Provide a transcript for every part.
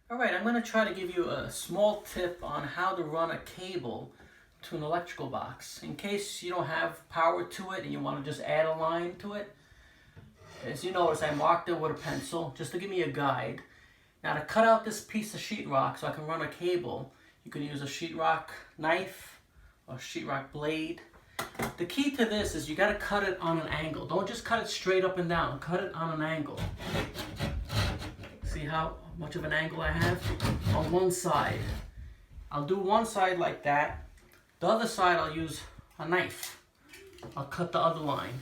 Alright, I'm going to try to give you a small tip on how to run a cable to an electrical box. In case you don't have power to it and you want to just add a line to it. As you notice, I marked it with a pencil just to give me a guide. Now to cut out this piece of sheetrock so I can run a cable, you can use a sheetrock knife or sheetrock blade. The key to this is you got to cut it on an angle. Don't just cut it straight up and down. Cut it on an angle. See how much of an angle I have? On one side. I'll do one side like that. The other side I'll use a knife. I'll cut the other line.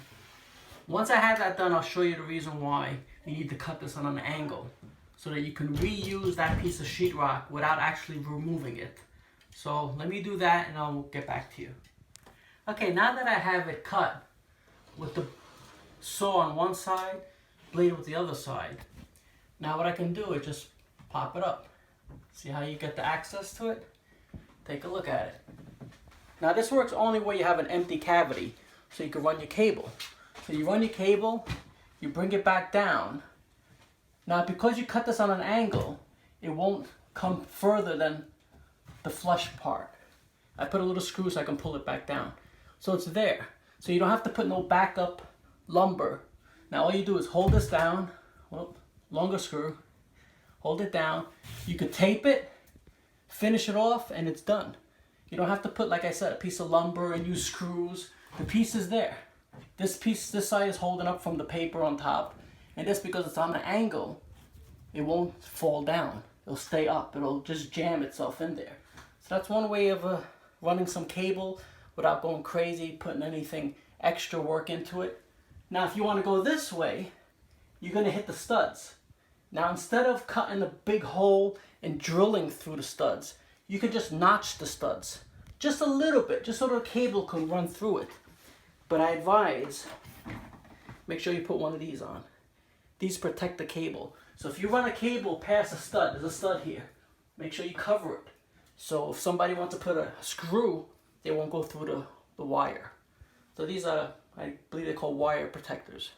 Once I have that done, I'll show you the reason why you need to cut this on an angle, so that you can reuse that piece of sheetrock without actually removing it. So let me do that and I'll get back to you. Okay, now that I have it cut with the saw on one side, blade with the other side, now what I can do is just pop it up. See how you get the access to it? Take a look at it. Now this works only where you have an empty cavity, so you can run your cable. So you run your cable, you bring it back down. Now because you cut this on an angle, it won't come further than the flush part. I put a little screw so I can pull it back down. So it's there. So you don't have to put no backup lumber. Now all you do is hold this down, longer screw, hold it down. You could tape it, finish it off, and it's done. You don't have to put, like I said, a piece of lumber and use screws. The piece is there. This piece, this side is holding up from the paper on top. And just because it's on an angle, it won't fall down. It'll stay up. It'll just jam itself in there. So that's one way of running some cable without going crazy, putting anything extra work into it. Now if you want to go this way, you're going to hit the studs. Now instead of cutting a big hole and drilling through the studs, you can just notch the studs. Just a little bit, just so the cable can run through it. But I advise, make sure you put one of these on. These protect the cable. So if you run a cable past a stud, there's a stud here, make sure you cover it. So if somebody wants to put a screw, they won't go through the wire. So these are, I believe they're called wire protectors.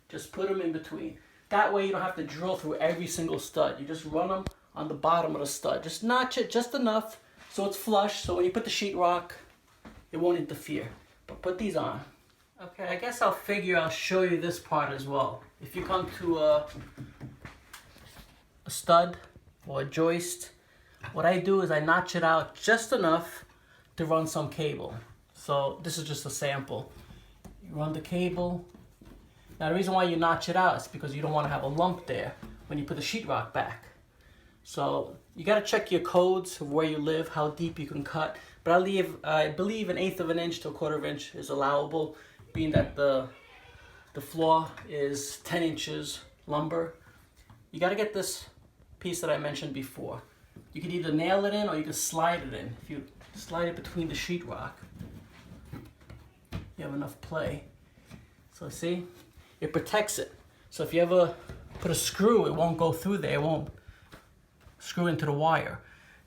Just put them in between. That way you don't have to drill through every single stud. You just run them on the bottom of the stud. Just notch it just enough so it's flush, so when you put the sheetrock, it won't interfere. But put these on. Okay, I guess I'll show you this part as well. If you come to a stud or a joist, what I do is I notch it out just enough to run some cable. So this is just a sample. You run the cable. Now the reason why you notch it out is because you don't want to have a lump there when you put the sheetrock back. So you got to check your codes of where you live, how deep you can cut. But I believe 1/8 of an inch to 1/4 of an inch is allowable, being that the floor is 10 inches lumber. You got to get this piece that I mentioned before. You can either nail it in or you can slide it in. If you slide it between the sheetrock, you have enough play. So see, it protects it. So if you ever put a screw, it won't go through there. It won't screw into the wire.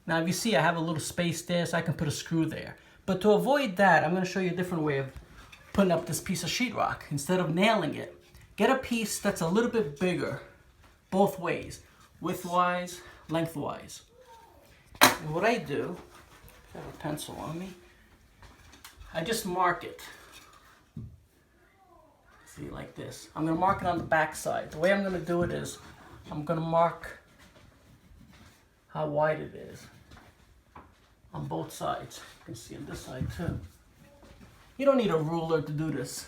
Now if you see, I have a little space there, so I can put a screw there. But to avoid that, I'm going to show you a different way of putting up this piece of sheetrock. Instead of nailing it, get a piece that's a little bit bigger, both ways, widthwise, lengthwise. And what I do, I have a pencil on me, I just mark it. See, like this. I'm going to mark it on the back side. The way I'm going to do it is, I'm going to mark how wide it is on both sides. You can see on this side too. You don't need a ruler to do this.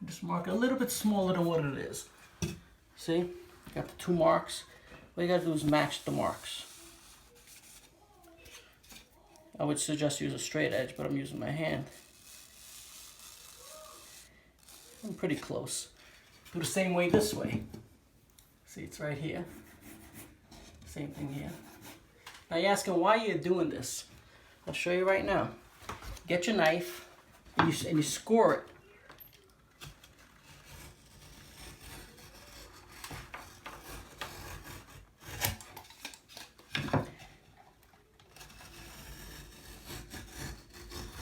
Just mark it a little bit smaller than what it is. See? Got the two marks. What you got to do is match the marks. I would suggest use a straight edge, but I'm using my hand. I'm pretty close. Do the same way this way. See, it's right here. Same thing here. Now you're asking why you're doing this. I'll show you right now. Get your knife and you score it.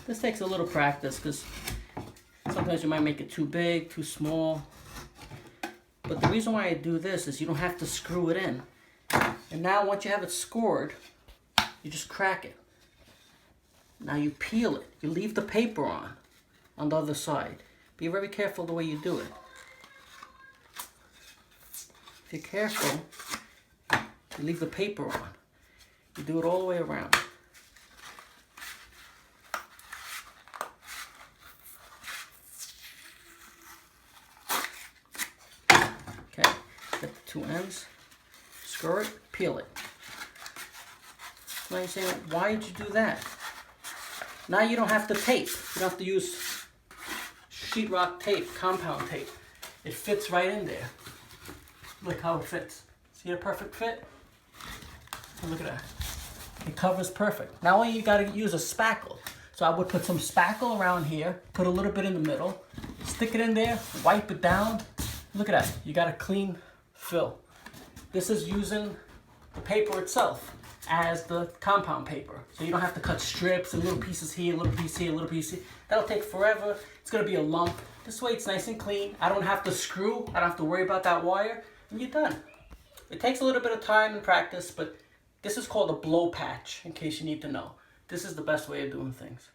This takes a little practice because sometimes you might make it too big, too small. But the reason why I do this is you don't have to screw it in. And now once you have it scored, you just crack it. Now you peel it. You leave the paper on the other side. Be very careful the way you do it. If you're careful, you leave the paper on. You do it all the way around. Okay, get the two ends, screw it, peel it. Now you're saying, why did you do that? Now you don't have to tape. You don't have to use sheetrock tape, compound tape. It fits right in there. Look how it fits. See a perfect fit? And look at that. It covers perfect. Now all you gotta use a spackle. So I would put some spackle around here, put a little bit in the middle, stick it in there, wipe it down. Look at that. You got a clean fill. This is using the paper itself as the compound paper. So you don't have to cut strips and little pieces here, little piece here, little piece here. That'll take forever. It's gonna be a lump. This way it's nice and clean. I don't have to screw. I don't have to worry about that wire. And you're done. It takes a little bit of time and practice, but this is called a blow patch, in case you need to know. This is the best way of doing things.